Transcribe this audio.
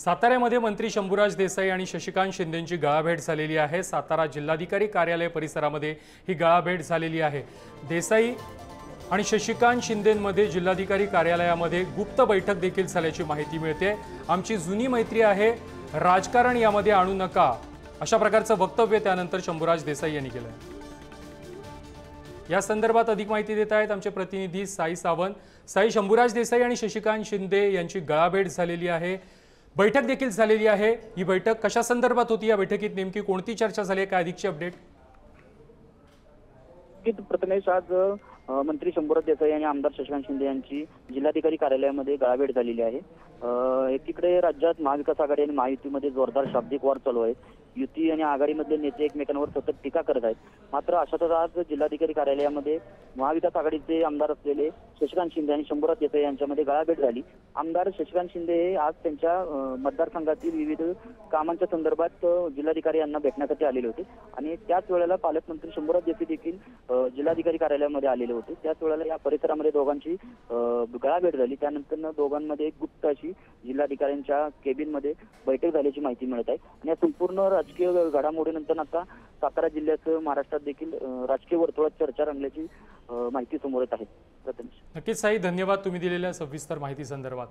साताऱ्यामध्ये मंत्री शंभूराज देसाई आणि शशिकांत शिंदेंची गळाभेट झालेली आहे। सातारा जिल्हाधिकारी कार्यालय परिसरामध्ये ही गळाभेट झालेली आहे। देसाई आणि शशिकांत शिंदेंमध्ये जिल्हाधिकारी कार्यालयामध्ये गुप्त बैठक देखील झाल्याची माहिती मिळते। आमची जुनी मैत्री आहे, राजकारण यामध्ये आणू नका, अशा प्रकारचं वक्तव्य त्यानंतर शंभूराज देसाई यांनी केलं। या संदर्भात अधिक माहिती देत आहेत आमचे प्रतिनिधी साई सावंत। साई, शंभूराज देसाई आणि शशिकांत शिंदे यांची गळाभेट झालेली आहे, बैठक देखील झालेली आहे। ही बैठक कशा संदर्भात होती? या बैठकीत नेमकी कोणती चर्चा झाली? काय अधिकची अपडेट? प्रथमेश, आज मंत्री शंभूराज देसाई आणि आमदार शशिकांत शिंदे यांची जिल्हाधिकारी कार्यालयामध्ये गळाभेट झालेली आहे। एकीकडे राज्यात महाविकास आघाडी आणि महायुतीमध्ये जोरदार शाब्दिक वार चालू आहे। युती आणि आघाडीमधले नेते एकमेकांवर सतत टीका करत आहेत। मात्र अशातच आज जिल्हाधिकारी कार्यालयामध्ये महाविकास आघाडीचे आमदार असलेले शशिकांत शिंदे आणि शंभूराज देसाई यांच्यामध्ये गळाभेट झाली। आमदार शशिकांत शिंदे हे आज त्यांच्या मतदारसंघातील विविध कामांच्या संदर्भात जिल्हाधिकारी यांना भेटण्यासाठी आलेले होते आणि त्याच वेळेला पालकमंत्री शंभूराज देसाई देखील जिल्हाधिकारी कार्यालयामध्ये आलेले होते। त्याच वेळेला या परिसरामध्ये दोघांची गळाभेट झाली। त्यानंतर दोघांमध्ये एक गुप्त अशी जिल्हाधिकाऱ्यांच्या केबिनमध्ये बैठक झाल्याची माहिती मिळत आहे आणि या संपूर्ण राजकीय घडामोडीनंतर आता सातारा जिल्ह्यासह महाराष्ट्रात देखील राजकीय वर्तुळात चर्चा रंगल्याची माहिती समोर येत आहे। नक्कीच साई, धन्यवाद तुम्ही दिलेल्या सविस्तर माहिती संदर्भात।